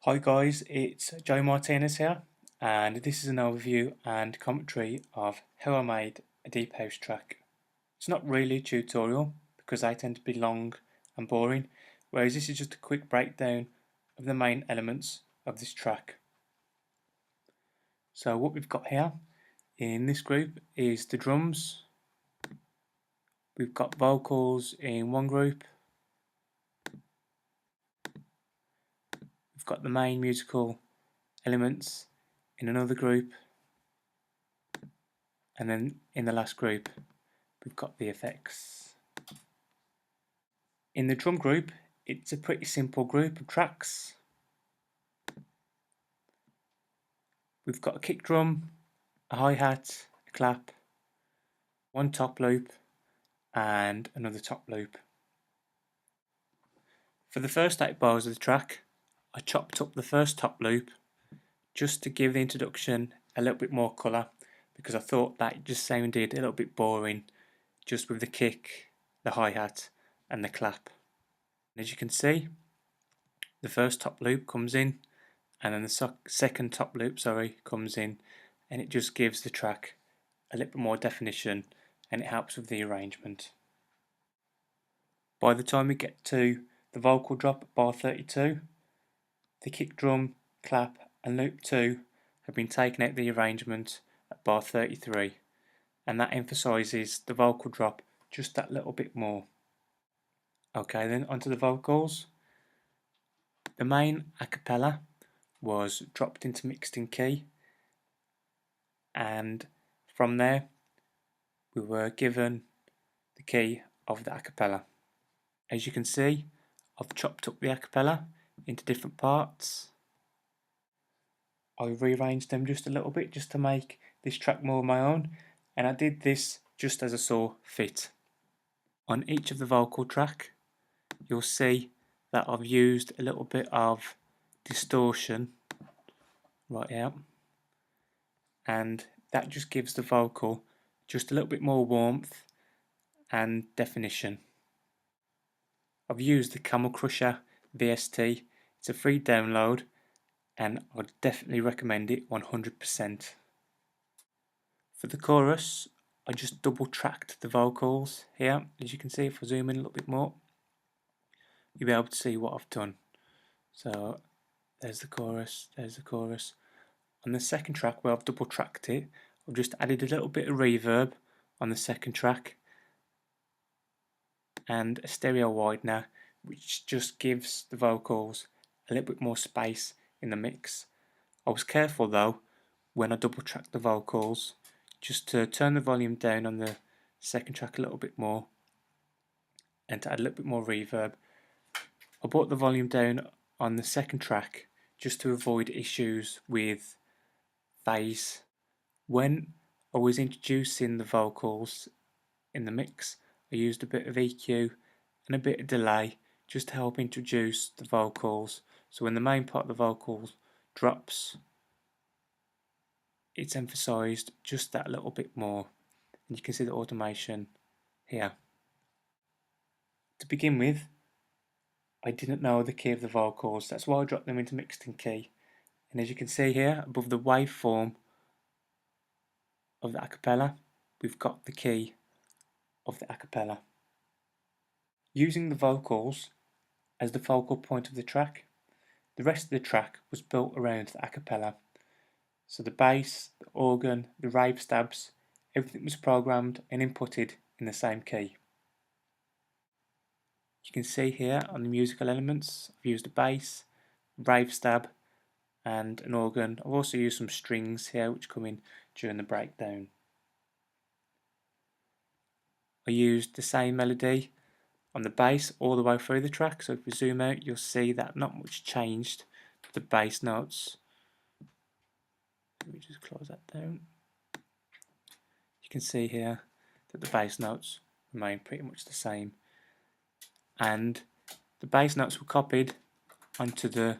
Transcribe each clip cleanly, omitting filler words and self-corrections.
Hi guys, it's Joe Martinez here, and this is an overview and commentary of how I made a deep house track. It's not really a tutorial because they tend to be long and boring, whereas this is just a quick breakdown of the main elements of this track. So what we've got here in this group is the drums. We've got vocals in one group. We've got the main musical elements in another group. And then in the last group, we've got the effects. In the drum group, it's a pretty simple group of tracks. We've got a kick drum, a hi-hat, a clap, one top loop, and another top loop. For the first 8 bars of the track, I chopped up the first top loop just to give the introduction a little bit more colour, because I thought that just sounded a little bit boring just with the kick, the hi-hat and the clap. And as you can see, the first top loop comes in, and then the second top loop comes in, and it just gives the track a little bit more definition, and it helps with the arrangement. By the time we get to the vocal drop at bar 32, the kick drum, clap and loop 2 have been taken out of the arrangement at bar 33, and that emphasises the vocal drop just that little bit more. Okay, then onto the vocals. The main a cappella was dropped into mixed in key, and from there we were given the key of the a cappella. As you can see, I've chopped up the a cappella into different parts. I rearranged them just a little bit just to make this track more of my own, and I did this just as I saw fit. On each of the vocal track, you'll see that I've used a little bit of distortion right out, and that just gives the vocal just a little bit more warmth and definition. I've used the Camel Crusher VST. It's a free download, and I'd definitely recommend it 100%. For the chorus, I just double tracked the vocals here. As you can see, if I zoom in a little bit more, you'll be able to see what I've done. So there's the chorus, there's the chorus. On the second track, where I've double tracked it, I've just added a little bit of reverb on the second track and a stereo widener, which just gives the vocals a little bit more space in the mix. I was careful though, when I double tracked the vocals, just to turn the volume down on the second track a little bit more and to add a little bit more reverb. I brought the volume down on the second track just to avoid issues with phase. When I was introducing the vocals in the mix, I used a bit of EQ and a bit of delay just to help introduce the vocals, so when the main part of the vocals drops, it's emphasised just that little bit more, and you can see the automation here. To begin with, I didn't know the key of the vocals, that's why I dropped them into mixed in key, and as you can see here above the waveform of the a cappella, we've got the key of the a cappella. Using the vocals as the focal point of the track, the rest of the track was built around the a cappella. So the bass, the organ, the rave stabs, everything was programmed and inputted in the same key. You can see here on the musical elements, I've used a bass, rave stab and an organ. I've also used some strings here which come in during the breakdown. I used the same melody on the bass all the way through the track, so if we zoom out you'll see that not much changed to the bass notes. Let me just close that down. You can see here that the bass notes remain pretty much the same, and the bass notes were copied onto the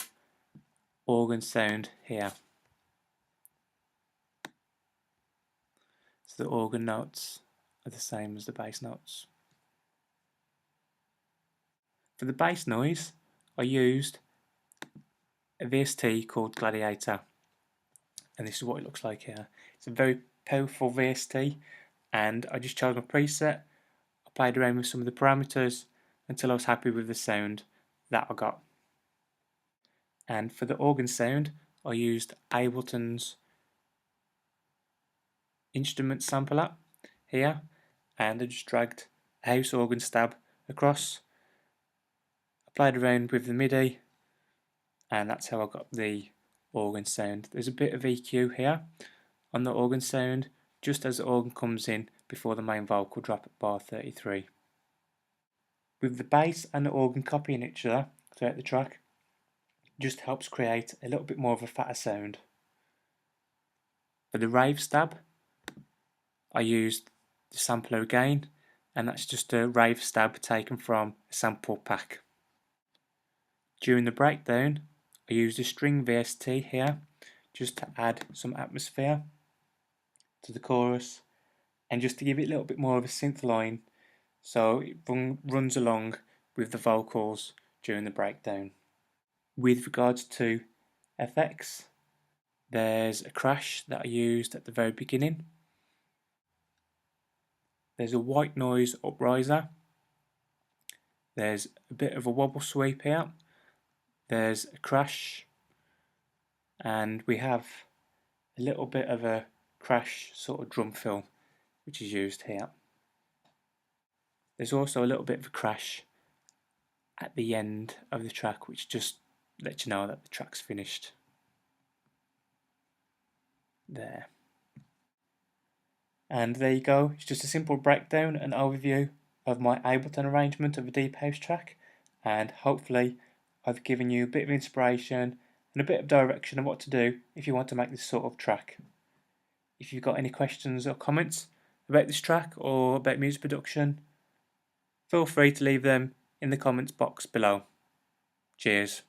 organ sound here. So the organ notes are the same as the bass notes. For the bass noise, I used a VST called Gladiator, and this is what it looks like here. It's a very powerful VST, and I just chose my preset. I played around with some of the parameters until I was happy with the sound that I got. And for the organ sound, I used Ableton's instrument sampler here, and I just dragged a house organ stab across. I played around with the MIDI, and that's how I got the organ sound. There's a bit of EQ here on the organ sound, just as the organ comes in before the main vocal drop at bar 33. With the bass and the organ copying each other throughout the track, just helps create a little bit more of a fatter sound. For the rave stab, I used the sampler again, and that's just a rave stab taken from a sample pack. During the breakdown, I used a string VST here just to add some atmosphere to the chorus and just to give it a little bit more of a synth line so it runs along with the vocals during the breakdown. With regards to effects, there's a crash that I used at the very beginning. There's a white noise upriser. There's a bit of a wobble sweep here. There's a crash, and we have a little bit of a crash sort of drum fill which is used here. There's also a little bit of a crash at the end of the track which just lets you know that the track's finished. There. And there you go, it's just a simple breakdown and overview of my Ableton arrangement of a deep house track, and hopefully I've given you a bit of inspiration and a bit of direction on what to do if you want to make this sort of track. If you've got any questions or comments about this track or about music production, feel free to leave them in the comments box below. Cheers.